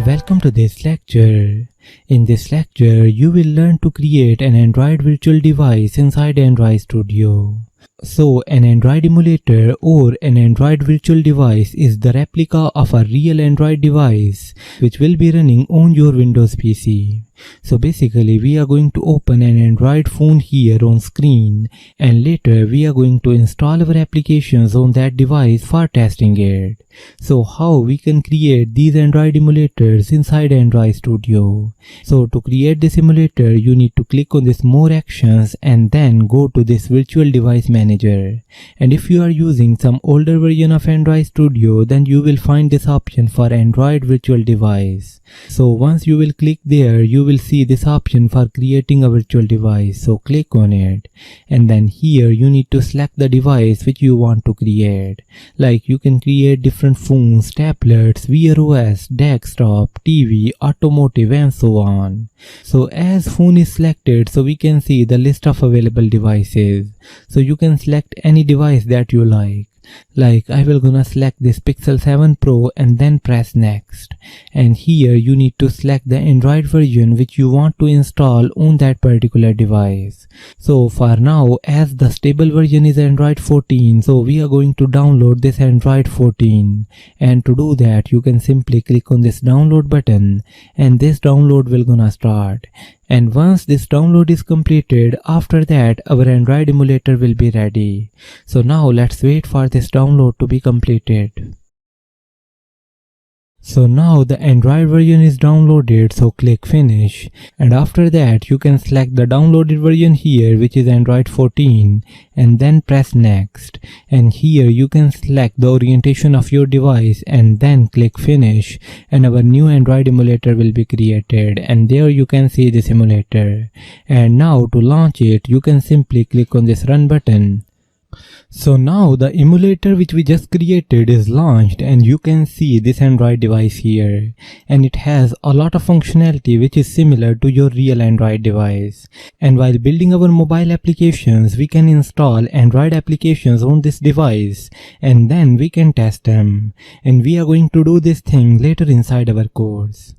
Welcome to this lecture. In this lecture, you will learn to create an Android virtual device inside Android Studio. So, an Android emulator or an Android virtual device is the replica of a real Android device which will be running on your Windows PC. So basically we are going to open an Android phone here on screen, and later we are going to install our applications on that device for testing it. So how we can create these Android emulators inside Android Studio? So to create this emulator, you need to click on this more actions and then go to this virtual device manager. And if you are using some older version of Android Studio, then you will find this option for Android virtual device. So once you will click there, you will see this option for creating a virtual device. So click on it, and then here you need to select the device which you want to create. Like you can create different phones, tablets, Wear OS, desktop, TV, automotive and so on. So as phone is selected, so we can see the list of available devices. So you can select any device that you like. Like I will gonna select this Pixel 7 Pro and then press next, and here you need to select the Android version which you want to install on that particular device. So for now, as the stable version is Android 14, so we are going to download this Android 14, and to do that you can simply click on this download button and this download will gonna start. And once this download is completed, after that our Android emulator will be ready. So now let's wait for this download to be completed. So now the Android version is downloaded, so click finish, and after that you can select the downloaded version here which is Android 14 and then press next, and here you can select the orientation of your device and then click finish, and our new Android emulator will be created, and there you can see this emulator. And now to launch it, you can simply click on this run button. So now the emulator which we just created is launched, and you can see this Android device here, and it has a lot of functionality which is similar to your real Android device. And while building our mobile applications, we can install Android applications on this device and then we can test them, and we are going to do this thing later inside our course.